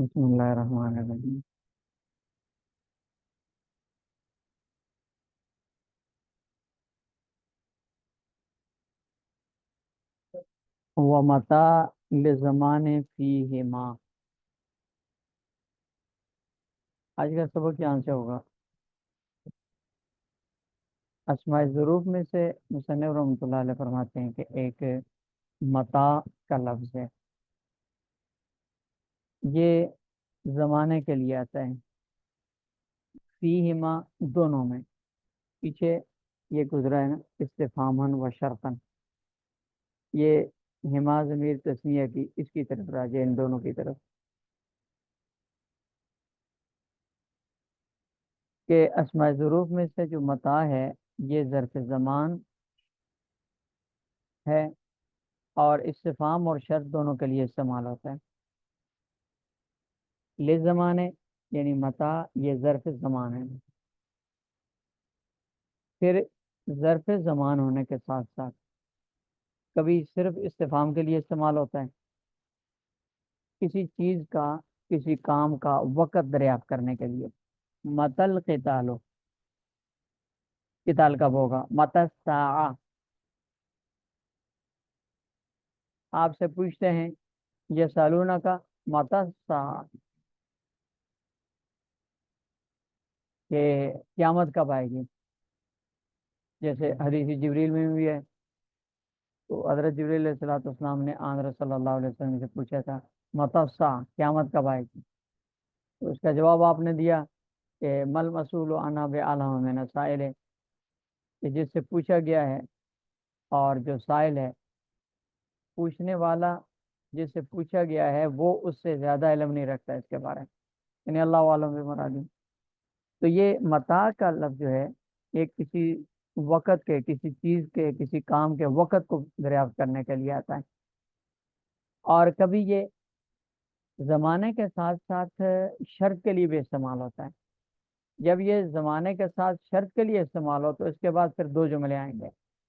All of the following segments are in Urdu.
بسم اللہ الرحمن الرحیم۔ ومتا لزمان فیہما۔ آج کا سبق یہاں سے ہوگا۔ اسماء ظروف میں سے مصنف رحمۃ اللہ علیہ فرماتے ہیں کہ ایک متا کا لفظ ہے، یہ زمانے کے لیے آتا ہے، فیہما دونوں میں۔ پیچھے یہ گزرا ہے نا، استفہاماً و شرطاً، یہ ہما ضمیر تسنیہ کی اس کی طرف راجع ہے، ان دونوں کی طرف، کہ اسماء ظروف میں سے جو متا ہے یہ ظرف زمان ہے، اور استفہام اور شرط دونوں کے لیے استعمال ہوتا ہے۔ لے زمانے یعنی متا یہ ظرف زمان ہے، پھر ظرف زمان ہونے کے ساتھ ساتھ کبھی صرف استفہام کے لیے استعمال ہوتا ہے، کسی چیز کا کسی کام کا وقت دریافت کرنے کے لیے۔ متل قتالو، قتال کب ہوگا؟ متی الساعہ، آپ سے پوچھتے ہیں یہ سالونہ کا متی الساعہ، کہ قیامت کب آئے گی، جیسے حدیث جبریل میں بھی ہے۔ تو حضرت جبریل علیہ الصلوۃ والسلام نے آن صلی اللہ علیہ وسلم سے پوچھا تھا متی الساعہ، قیامت کب آئے گی؟ تو اس کا جواب آپ نے دیا کہ مل مسئول عنہا بعلم من السائل، کہ جس سے پوچھا گیا ہے اور جو سائل ہے، پوچھنے والا جس سے پوچھا گیا ہے وہ اس سے زیادہ علم نہیں رکھتا اس کے بارے میں، یعنی اللہ عالم بمرادی۔ تو یہ متا کا لفظ جو ہے یہ کسی وقت کے، کسی چیز کے، کسی کام کے وقت کو دریافت کرنے کے لیے آتا ہے، اور کبھی یہ زمانے کے ساتھ ساتھ شرط کے لیے بھی استعمال ہوتا ہے۔ جب یہ زمانے کے ساتھ شرط کے لیے استعمال ہو تو اس کے بعد پھر دو جملے آئیں گے،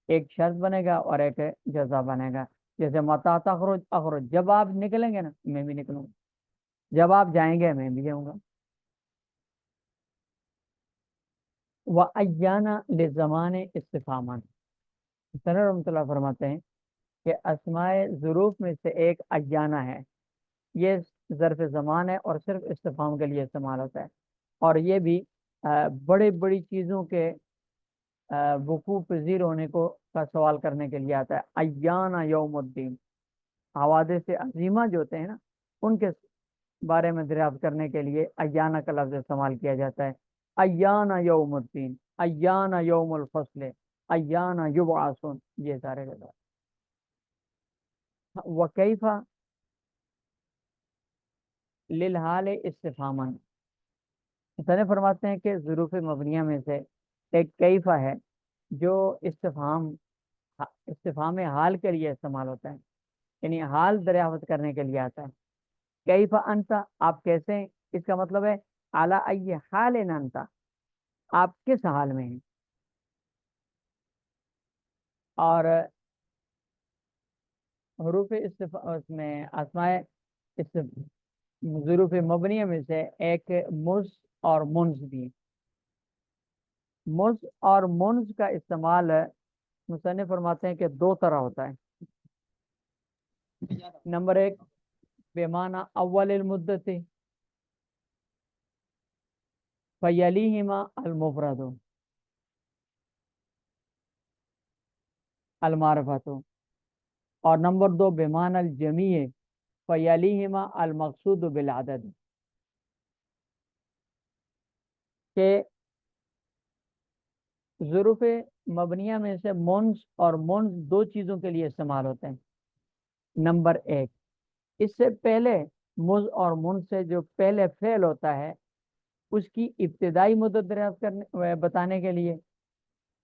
ایک شرط بنے گا اور ایک جزا بنے گا۔ جیسے متا تخرج اخرج، جب آپ نکلیں گے نا میں بھی نکلوں گا، جب آپ جائیں گے میں بھی جاؤں گا۔ وَأَيَّانَ لِزَمَانِ اسْتِفْهَامًا، سنر رحمۃ اللہ فرماتے ہیں کہ اسماء ظروف میں سے ایک ایانہ ہے، یہ ظرف زمان ہے اور صرف استفہام کے لیے استعمال ہوتا ہے، اور یہ بھی بڑی بڑی چیزوں کے وقوع پذیر ہونے کو کا سوال کرنے کے لیے آتا ہے۔ ایانہ یوم الدین، حوادث عظیمہ جو ہوتے ہیں نا ان کے بارے میں دریافت کرنے کے لیے ایانہ کا لفظ استعمال کیا جاتا ہے۔ ایانہ یوم الدین، ایانہ یوم الفصل، ایانہ یبعثون، یہ سارے کے سارے۔ وکیفا للحال استفہاما، سنے فرماتے ہیں کہ ظروف مبنیہ میں سے ایک کیفا ہے جو استفہام حال کے لیے استعمال ہوتا ہے، یعنی حال دریافت کرنے کے لیے آتا ہے۔ کیفا انتا، آپ کیسے ہیں، اس کا مطلب ہے اعلی ای حال انتا، آپ کس حال میں ہیں۔ اور حروف اس میں اسماء ظروف مبنیہ میں سے ایک مز اور منز بھی۔ مز اور منز کا استعمال مصنف فرماتے ہیں کہ دو طرح ہوتا ہے۔ نمبر ایک بیمانہ اول المدت، فیلیہما المفرد المعرفت، اور نمبر دو بیمان الجمیع، فیلیہما المقصود بالعدد، کہ ظروف مبنیہ میں سے منز اور منز دو چیزوں کے لیے استعمال ہوتے ہیں۔ نمبر ایک، اس سے پہلے مز اور منز سے جو پہلے فعل ہوتا ہے اس کی ابتدائی مدت دریافت کرنے بتانے کے لیے،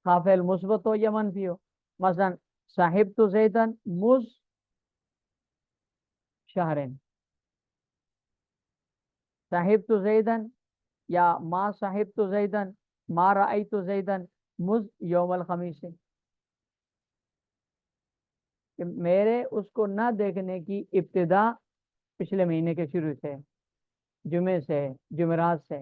خواہ فعل مثبت ہو یا منفی ہو۔ مثلا صاحب تو زیدن مز شہرن، صاحب تو زیدن، یا ما صاحب تو زیدن ما رأیت زیدن مز یوم الخمیس، کہ میرے اس کو نہ دیکھنے کی ابتدا پچھلے مہینے کے شروع سے، جمعے سے، جمعرات سے.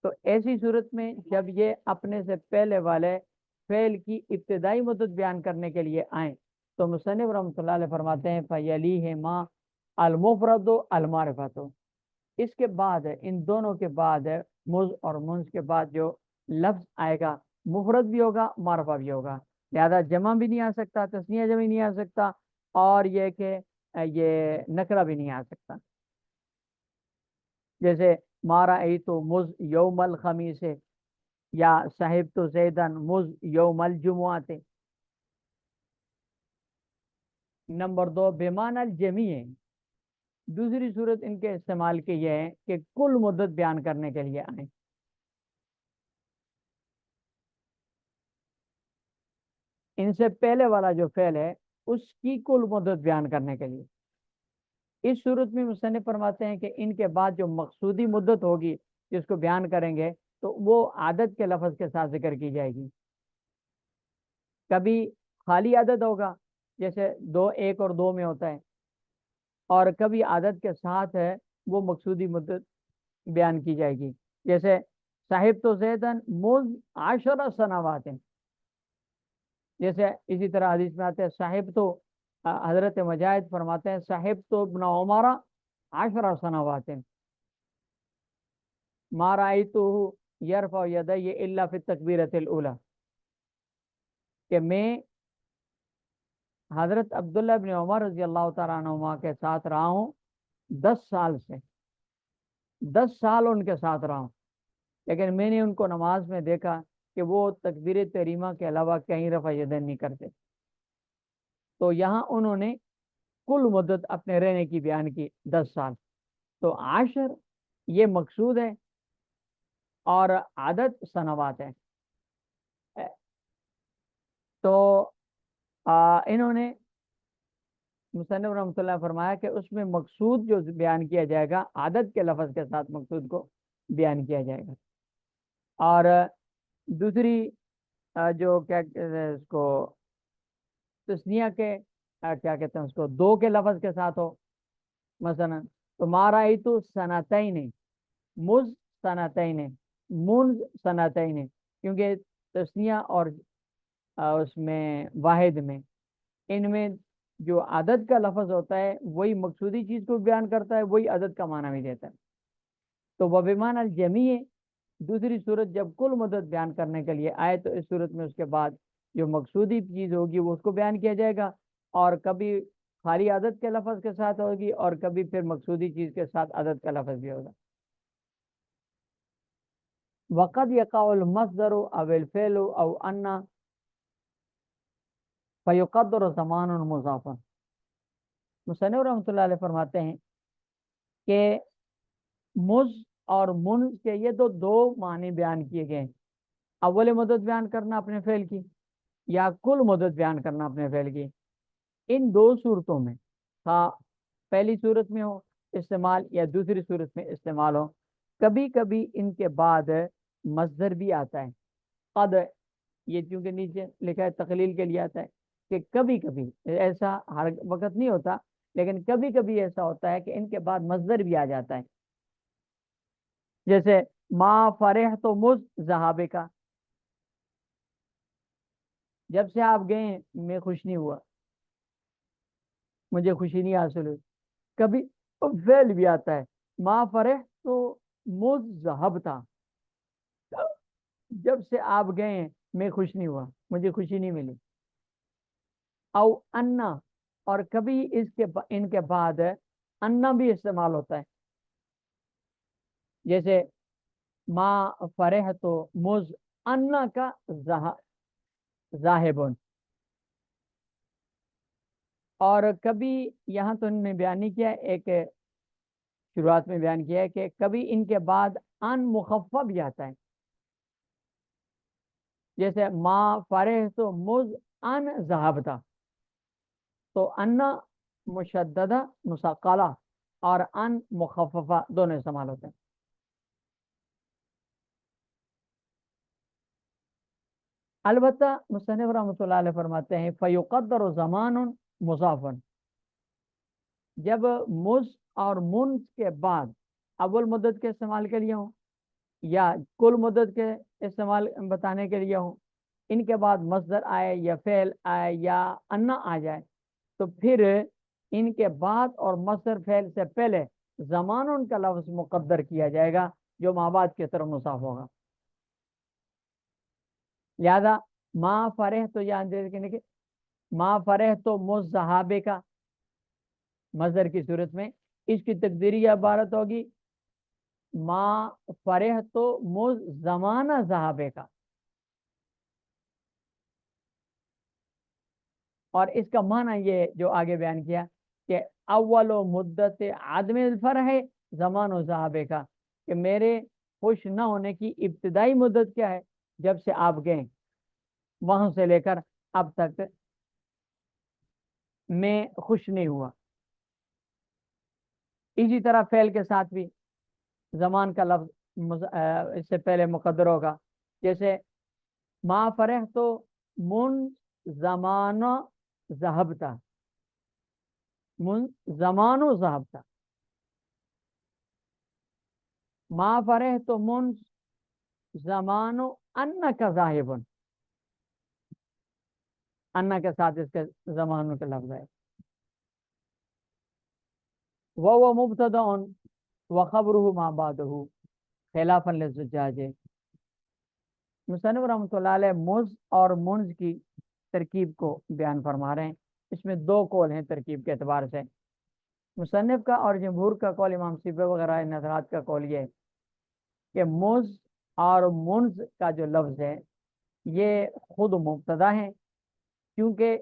تو ایسی صورت میں جب یہ اپنے سے پہلے والے فعل کی ابتدائی مدت بیان کرنے کے لیے آئیں تو مصنف رحمۃ اللہ علیہ فرماتے ہیں فَيَلِيهِمَا الْمُفْرَدُ الْمَعْرِفَةُ. اس کے بعد ان دونوں کے بعد مز اور منز کے بعد جو لفظ آئے گا مفرد بھی ہوگا معرفہ بھی ہوگا. لہذا جمع بھی نہیں آ سکتا، تثنیہ جمع نہیں آ سکتا، اور یہ کہ یہ نکرہ بھی نہیں آ سکتا. جیسے مارا ای تو مز یوم الخمیس یا صاحب تو زیدن مز یوم الجمعات. نمبر 2 بیمان الجمیع. دوسری صورت ان کے استعمال کی یہ ہے کہ کل مدت بیان کرنے کے لیے آئیں. ان سے پہلے والا جو فعل ہے اس کی کل مدت بیان کرنے کے لیے. اس صورت میں مصنف فرماتے ہیں کہ ان کے بعد جو مقصودی مدت ہوگی جس کو بیان کریں گے تو وہ عدد کے لفظ کے ساتھ ذکر کی جائے گی. کبھی خالی عدد ہوگا جیسے 2 1 اور 2 میں ہوتا ہے، اور کبھی عدد کے ساتھ ہے وہ مقصودی مدت بیان کی جائے گی. جیسے صاحب تو زیدن مز 10 سنوات. جیسے اسی طرح حدیث میں آتے ہیں صاحب تو حضرت مجاہد فرماتے ہیں صاحب تو ابن عمر 10 سنوات. ما رأیتہ یرفع یدیہ الا فی التکبیرۃ الاولی. کہ میں حضرت عبداللہ ابن عمر رضی اللہ تعالیٰ عنہما کے ساتھ رہا ہوں 10 سال سے، 10 سال ان کے ساتھ رہا ہوں، لیکن میں نے ان کو نماز میں دیکھا کہ وہ تکبیر تحریمہ کے علاوہ کہیں رفع یدین نہیں کرتے. تو یہاں انہوں نے کل مدت اپنے رہنے کی بیان کی 10 سال. تو 10 یہ مقصود ہے اور عدد سنوات ہے. تو انہوں نے مصنف رحمۃ اللہ فرمایا کہ اس میں مقصود جو بیان کیا جائے گا عدد کے لفظ کے ساتھ مقصود کو بیان کیا جائے گا. اور دوسری جو کیا کہتے ہیں اس کو تسنیہ کے کیا کہتے ہیں اس کو 2 کے لفظ کے ساتھ ہو، مثلا تو مارا ای تو سنتین مز سنتین منز سنتین، کیونکہ تسنیہ اور اس میں واحد میں ان میں جو عدد کا لفظ ہوتا ہے وہی مقصودی چیز کو بیان کرتا ہے، وہی عدد کا معنی بھی دیتا ہے. تو وہ بیمان الجمیع دوسری صورت جب کل مدت بیان کرنے کے لیے آئے تو اس صورت میں اس کے بعد جو مقصودی چیز ہوگی وہ اس کو بیان کیا جائے گا، اور کبھی خالی عدد کے لفظ کے ساتھ ہوگی اور کبھی پھر مقصودی چیز کے ساتھ عدد کا لفظ بھی ہوگا. وقد یقع المصدر او الفعل او ان فیقدر زمان مضافا. مصنف رحمۃ اللہ علیہ فرماتے ہیں کہ مز اور من کے یہ تو 2 معنی بیان کیے گئے. اول مدت بیان کرنا اپنے فعل کی یا کل مدت بیان کرنا اپنے فعل کی. ان 2 صورتوں میں ہاں پہلی صورت میں ہو استعمال یا دوسری صورت میں استعمال ہو، کبھی کبھی ان کے بعد مصدر بھی آتا ہے. قد یہ چونکہ نیچے لکھا ہے تقلیل کے لیے آتا ہے کہ کبھی کبھی، ایسا ہر وقت نہیں ہوتا لیکن کبھی کبھی ایسا ہوتا ہے کہ ان کے بعد مصدر بھی آ جاتا ہے. جیسے ما فرح تو مز ذہابے کا، جب سے آپ گئے میں خوش نہیں ہوا، مجھے خوشی نہیں حاصل ہوئی. کبھی فعل بھی آتا ہے ما فرح تو مز ذہب تھا، جب سے آپ گئے میں خوش نہیں ہوا، مجھے خوشی نہیں ملی. او انا، اور کبھی اس کے ان کے بعد انا بھی استعمال ہوتا ہے. جیسے ما فرح تو مز انا کا ذاہبن. اور کبھی یہاں تو ان میں بیان نہیں کیا، ایک شروعات میں بیان کیا ہے کہ کبھی ان کے بعد ان مخفف بھی آتا ہے. جیسے ما فرح تو مز ان ذہبتا، تو انا مشددہ مسقلہ اور ان مخففہ دونوں استعمال ہوتے ہیں. البتہ مصنف رحمۃ اللہ علیہ فرماتے ہیں فیقدر زمان مضافن. جب مز اور منز کے بعد اول مدت کے استعمال کے لیے ہوں یا کل مدت کے استعمال بتانے کے لیے ہوں، ان کے بعد مصدر آئے یا فعل آئے یا انا آ جائے، تو پھر ان کے بعد اور مصدر فعل سے پہلے زمان ان کا لفظ مقدر کیا جائے گا جو ما بعد کی طرف مصاف ہوگا۔ لہذا ما فرح تو یا ما فرح تو مز صحابے کا مصدر کی صورت میں اس کی تقدیری عبارت ہوگی ما فرح تو مز زمانہ صحابے کا، اور اس کا معنی یہ جو آگے بیان کیا کہ اول و مدت عدم الفرح ہے زمان و صحابے کا، کہ میرے خوش نہ ہونے کی ابتدائی مدت کیا ہے، جب سے آپ گئے وہاں سے لے کر اب تک میں خوش نہیں ہوا۔ اسی طرح فعل کے ساتھ بھی زمان کا لفظ اس سے پہلے مقدر ہوگا، جیسے ما فرح تو من زمانہ ذہبتا، من زمان و ذہبتا، ما فرح تو من زمان و ان کا ذاہبن، انا کے ساتھ اس کے زمانوں کا لفظ ہے۔ وہ مبتدا وخبرہ ما بعدہ خلافا للزجاج۔ مصنف رحمۃ اللہ علیہ مز اور منز کی ترکیب کو بیان فرما رہے ہیں، اس میں دو قول ہیں ترکیب کے اعتبار سے۔ مصنف کا اور جمہور کا قول، امام سیبوی وغیرہ نظرات کا قول یہ ہے کہ مز اور منز کا جو لفظ ہے یہ خود مبتدا ہے، کیونکہ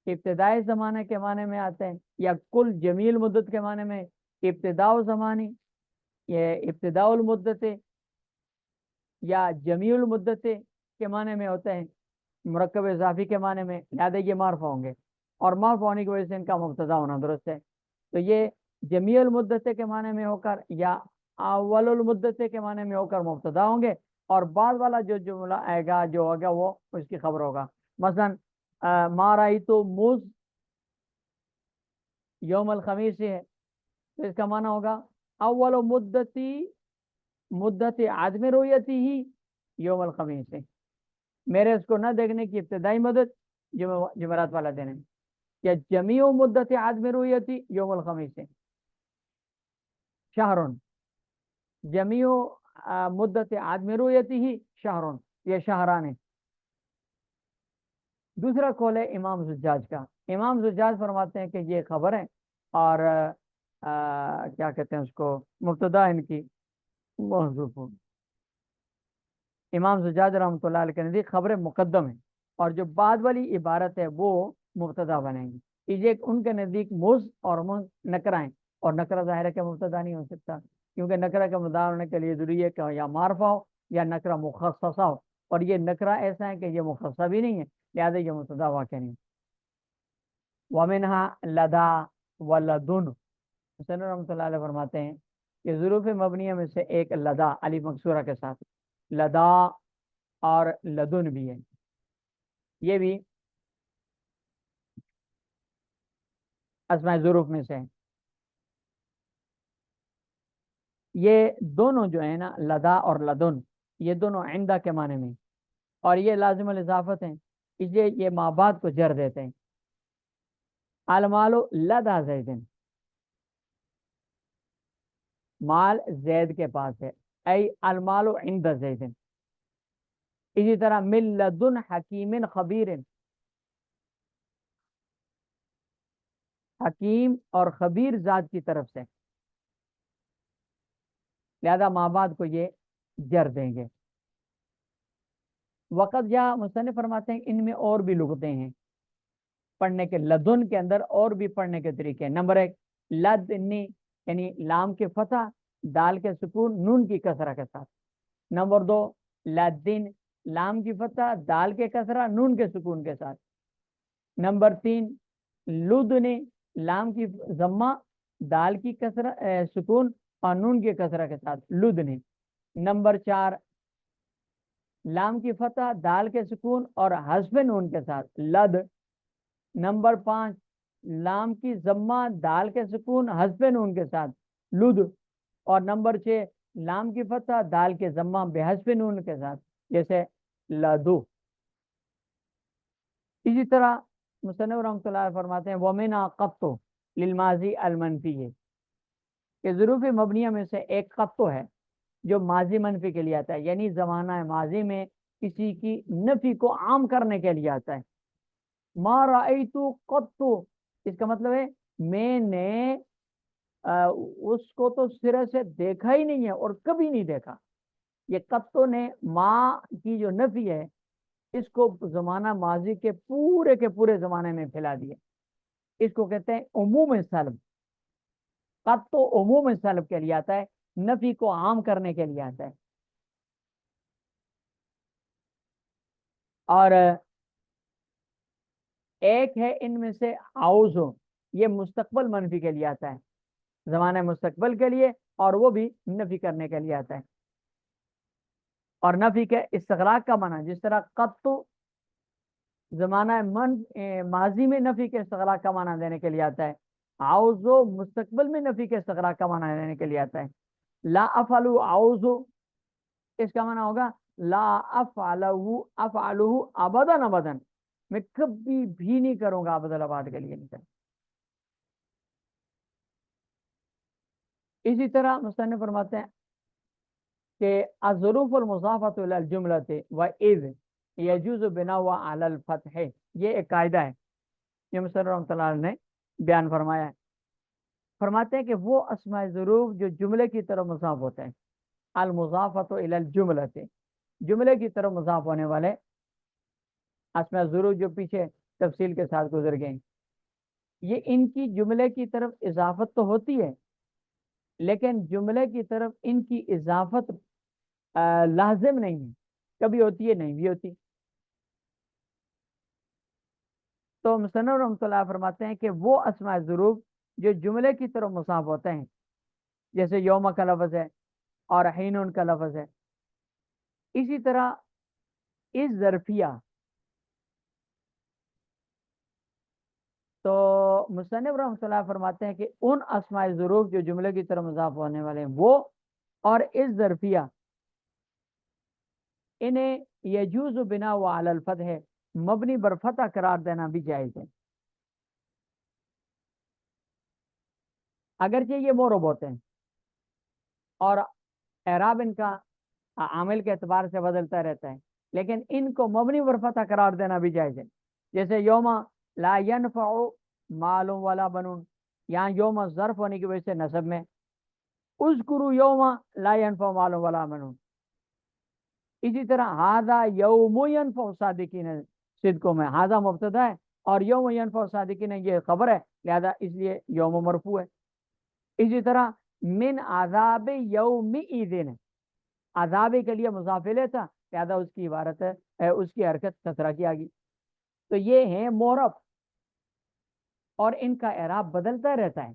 ابتدائی زمانے کے معنی میں آتے ہیں، یا کل جمیل مدت کے معنی میں ابتداء زمانی، یہ ابتداء المدت یا جمیع المدت کے معنی میں ہوتے ہیں، مرکب اضافی کے معنی میں، لہٰذا یہ معرفہ ہوں گے، اور معرفہ ہونے کی وجہ سے ان کا مبتدا ہونا درست ہے۔ تو یہ جمیع المدت کے معنی میں ہو کر یا اول المدت کے معنی میں ہو کر مبتدا ہوں گے، اور بعد والا جو جملہ آئے گا جو ہوگا وہ اس کی خبر ہوگا۔ مثلا ما رأیت مز یوم الخمیس سے ہے، تو اس کا معنی ہوگا اول مدت عدم رویتی ہی یوم الخمیس سے، میرے اس کو نہ دیکھنے کی ابتدائی مدت جمعرات والا دن ہے، یا جمیع مدت عدم رویتی یوم الخمیس سے، شہرون جمیع مدت عدم رویتی ہی شہرون، یہ شہران ہے۔ دوسرا قول ہے امام زجاج کا، امام زجاج فرماتے ہیں کہ یہ خبر ہے، اور کیا کہتے ہیں اس کو، مبتدا ان کی محذوف ہو۔ امام زجاج رحمۃ اللہ علیہ کے نزدیک خبر مقدم ہے، اور جو بعد والی عبارت ہے وہ مبتدا بنے گی۔ یہ ان کے نزدیک مز اور منز نکرہ ہیں، اور نکرہ ظاہر ہے کہ مبتدا نہیں ہو سکتا، کیونکہ نکرہ کے مدعا ہونے کے لیے ضروری ہے کہ یا معرفہ ہو یا نکرہ مخصصہ ہو، اور یہ نکرہ ایسا ہے کہ یہ مخصصہ بھی نہیں ہے، لہٰذا یہ مبتدا واقع نہیں۔ ومنها لدا ولدن، حسین رحمۃ اللہ علیہ فرماتے ہیں کہ ظروف مبنیہ میں سے ایک لدا علی مقصورہ کے ساتھ لدا اور لدن بھی ہے، یہ بھی اسماء ظروف میں سے ہے۔ یہ دونوں جو ہے نا لدا اور لدن، یہ دونوں عندہ کے معنی میں، اور یہ لازم الاضافت ہیں، اس لیے یہ ما بعد کو جر دیتے ہیں۔ المال لدا زیدن، مال زید کے پاس ہے، ای المال عند زیدن۔ اسی طرح من لدن حکیم خبیر، حکیم اور خبیر ذات کی طرف سے، لہذا ما بعد کو یہ جر دیں گے۔ وقت یا مصنف فرماتے ہیں ان میں اور بھی لغتیں ہیں پڑھنے کے، لدن کے اندر اور بھی پڑھنے کے طریقے ہیں۔ نمبر ایک لدنی، یعنی لام کے فتح دال کے سکون نون کی کسرہ کے ساتھ۔ نمبر دو لدن، لام کی فتح دال کے کسرہ نون کے سکون کے ساتھ۔ نمبر تین لدنی، لام کی ضمہ دال کی کسرہ سکون اور نون کی کسرہ کے ساتھ لدنی۔ نمبر چار لام کی فتح دال کے سکون اور حذف نون کے ساتھ لد۔ نمبر پانچ لام کی ضمہ دال کے سکون حذف نون کے ساتھ لد، اور نمبر 6 لام کی فتح دال کے ضمہ بے حذف نون کے ساتھ جیسے لدو۔ اسی طرح مصنف رحمۃ اللہ علیہ فرماتے ہیں وَمِنْ قَطُّ للماضی المنفی ہے کہ ظروف مبنیہ میں سے ایک قطو ہے جو ماضی منفی کے لیے آتا ہے، یعنی زمانہ ماضی میں کسی کی نفی کو عام کرنے کے لیے آتا ہے۔ ما رأیت قط، اس کا مطلب ہے میں نے اس کو تو سرے سے دیکھا ہی نہیں ہے اور کبھی نہیں دیکھا۔ یہ قطو نے ماں کی جو نفی ہے اس کو زمانہ ماضی کے پورے زمانے میں پھیلا دیا، اس کو کہتے ہیں عموم سلب۔ قطو عموم سلب کے لیے آتا ہے، نفی کو عام کرنے کے لیے آتا ہے۔ اور ایک ہے ان میں سے آؤزو، یہ مستقبل منفی کے لیے آتا ہے، زمانہ مستقبل کے لیے، اور وہ بھی نفی کرنے کے لیے آتا ہے۔ اور نفی کے استغراق کا معنی جس طرح قطو زمانہ ماضی میں نفی کے استغراق کا معنی دینے کے لیے آتا ہے، آؤزو مستقبل میں نفی کے استغراق کا معنی دینے کے لیے آتا ہے۔ لا افعلو آؤزو، اس کا معنی ہوگا لا افعلو افعلو ابدا ابدا، میں کبھی بھی نہیں کروں گا، ابد الآباد کے لیے نہیں کروں۔ اسی طرح مصنف فرماتے ہیں کہ الظروف المضافۃ الی الجملۃ واذ یجوز بناؤها علی الفتح، یہ ایک قاعدہ ہے، یہ مصنف رحمۃ اللہ علیہ نے بیان فرمایا ہے۔ فرماتے ہیں کہ وہ اسماء ظروف جو جملے کی طرف مضاف ہوتے ہیں، المضافۃ الی الجملۃ، جملے کی طرف مضاف ہونے والے اسماء ظروف جو پیچھے تفصیل کے ساتھ گزر گئے، یہ ان کی جملے کی طرف اضافت تو ہوتی ہے، لیکن جملے کی طرف ان کی اضافت لازم نہیں ہے، کبھی ہوتی ہے نہیں بھی ہوتی۔ تو مصنف رحمۃ اللہ فرماتے ہیں کہ وہ اسماء ظروف جو جملے کی طرف مضاف ہوتے ہیں، جیسے یوم کا لفظ ہے اور حین کا لفظ ہے، اسی طرح اس ظرفیہ، تو مصنف رحمۃ اللہ فرماتے ہیں کہ ان اسماء ظروف جو جملے کی طرف مضاف ہونے والے ہیں وہ اور اس ظرفیہ، انہیں یجوز بنا و علی الفتح، مبنی بر فتح قرار دینا بھی جائز ہے، اگرچہ یہ معرب ہوتے ہیں اور اعراب ان کا عامل کے اعتبار سے بدلتا رہتا ہے، لیکن ان کو مبنی بر فتح قرار دینا بھی جائز ہے، جیسے یوم لا ینفع مال ولا بنون، یہاں یوم ظرف ہونے کی وجہ سے نصب میں، اذکروا یوم لا ینفع مال ولا بنون۔ اسی طرح ہاذا یوم ینفع صادقین صدقوں میں ہاذا مبتدا ہے اور یوم ینفع صادقین یہ خبر ہے، لہذا اس لیے یوم مرفوع ہے۔ اسی طرح من عذاب یوم ایذن، عذاب کے لیے مضاف الیہ تھا، لہذا اس کی عبارت ہے، اس کی حرکت کسرہ کی آگی، تو یہ ہیں معرب اور ان کا اعراب بدلتا رہتا ہے،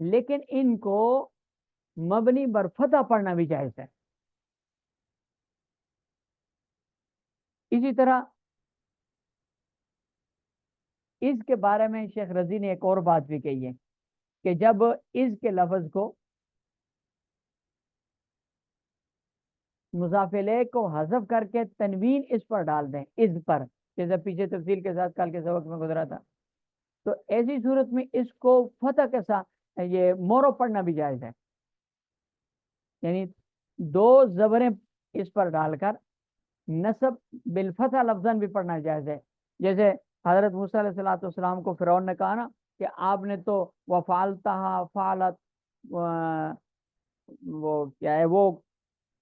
لیکن ان کو مبنی بر فتح پڑھنا بھی جائز ہے۔ اسی طرح اس کے بارے میں شیخ رضی نے ایک اور بات بھی کہی ہے کہ جب اس کے لفظ کو مضاف الیہ کو حذف کر کے تنوین اس پر ڈال دیں، اس پر، جیسے پیچھے تفصیل کے ساتھ کل کے سبق میں گزرا تھا، تو ایسی صورت میں اس کو فتح کے ساتھ یہ مورو پڑھنا بھی جائز ہے، یعنی دو زبریں اس پر ڈال کر نصب بالفتح لفظاً بھی پڑھنا جائز ہے، جیسے حضرت موسیٰ علیہ السلام کو فرعون نے کہا نا کہ آپ نے تو وفعلتہا فعلت، وہ کیا ہے، وہ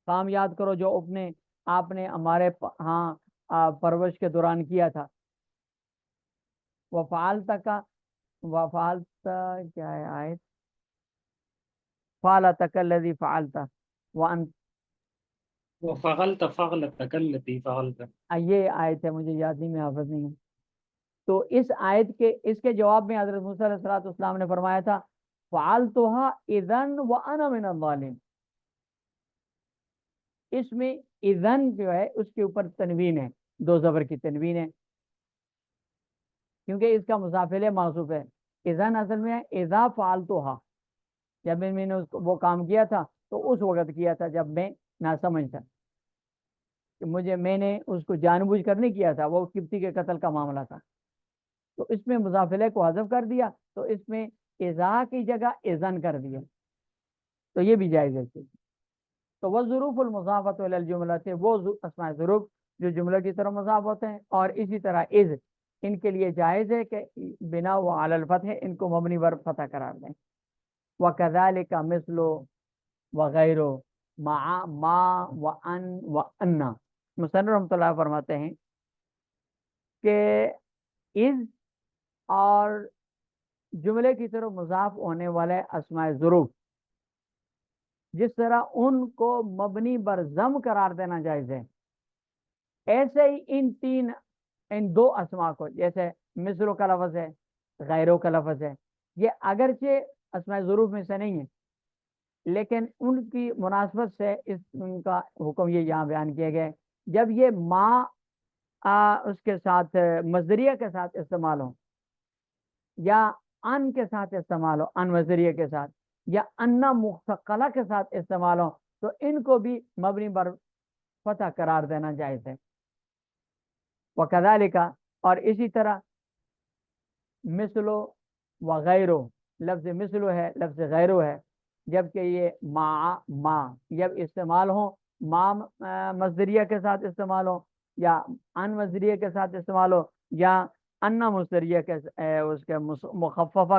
کام یاد کرو جو اپنے آپ نے ہمارے ہاں پرورش کے دوران کیا تھا، وفعلتا کا وفعلتا کیا ہے آیت، فعلتک الذی فعلتا وانت، وفعلت فعلتك التي فعلت، یہ آیت ہے، مجھے یاد نہیں، میں حافظ نہیں ہوں۔ تو اس آیت کے اس کے جواب میں حضرت موسیٰ علیہ السلام نے فرمایا تھا فعلتها اذن وانا من الظالمین، اس میں اذن جو ہے اس کے اوپر تنوین ہے، دو زبر کی تنوین ہے، کیونکہ اس کا مضاف الیہ محذوف ہے. اذن اصل میں ہے اذا فعلتها، جب میں نے وہ کام کیا تھا تو اس وقت کیا تھا جب میں ناسمجھ تھا، کہ میں نے اس کو جان بوجھ کر نہیں کیا تھا، وہ قبطی کے قتل کا معاملہ تھا. تو اس میں مضاف الیہ کو حذف کر دیا، تو اس میں اذا کی جگہ اذن کر دیا، تو یہ بھی جائز ہے. تو وہ ظروف المضافۃ الی الجملہ سے وہ اسماء ظروف جو جملہ کی طرف مضاف ہوتے ہیں، اور اسی طرح از ان کے لیے جائز ہے کہ بنا و علی الفتح ان کو مبنی بر فتح قرار دیں. وکذالک مثل وغیرہ مع ما وان وانا. مصنف رحمۃ اللہ فرماتے ہیں کہ از اور جملے کی طرف مضاف ہونے والے اسماء ظروف جس طرح ان کو مبنی بر ضم قرار دینا جائز ہے، ایسے ہی ان دو اسماء کو، جیسے مثل کا لفظ ہے، غیروں کا لفظ ہے، یہ اگرچہ اسماء ظروف میں سے نہیں ہے، لیکن ان کی مناسبت سے ان کا حکم یہ یہاں بیان کیے گئے. جب یہ ما اس کے ساتھ مصدریہ کے ساتھ استعمال ہو، یا ان کے ساتھ استعمال ہو، ان مصدریہ کے ساتھ، یا انا مستقلہ کے ساتھ استعمال ہو، تو ان کو بھی مبنی بر فتح قرار دینا جائز ہے. وکذالک اور اسی طرح مثلو وغیرو، لفظ مثلو ہے، لفظ غیرو ہے، جبکہ یہ ما جب استعمال ہو، ما مصدریہ کے ساتھ استعمال ہو، یا ان مصدریہ کے ساتھ استعمال ہو، یا انا مصدریہ کے اس کے مخففہ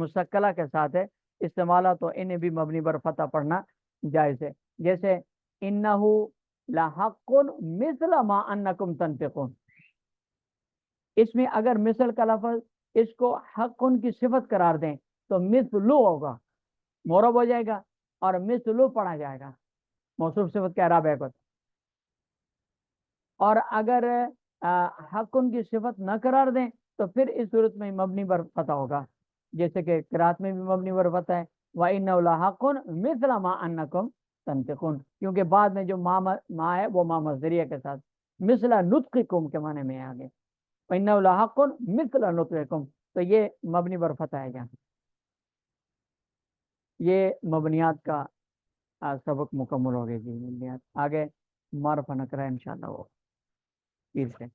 مشکلہ کے ساتھ ہے استعمال ہو، تو انہیں بھی مبنی بر فتح پڑھنا جائز ہے. جیسے انہو لحق مثل ما انکم تنطقون، اس میں اگر مثل کا لفظ اس کو حق کی صفت قرار دیں تو مثلو ہوگا، مورب ہو جائے گا، اور مثلو پڑھا جائے گا، موصوف صفت کا اعراب ہے. اور اگر حق کی صفت نہ قرار دیں تو پھر اس صورت میں مبنی بر فتح ہوگا، جیسے کہ قرات میں بھی مبنی بر فتح ہے، وَإِنَّهُ لَحَقٌ مِثْلَ مَا أَنَّكُمْ تَنطِقُونَ، کیونکہ بعد میں جو ما ہے وہ ما مصدریہ کے ساتھ مثل نطقکم کے معنی میں آگے، وَإِنَّهُ لَحَقٌ مِثْلَ نطقکم، تو یہ مبنی بر فتح ہے. جہاں یہ مبنیات کا سبق مکمل ہو گئے جی. مبنیات آگے معرفہ نکرہ انشاءاللہ وہ پھر سے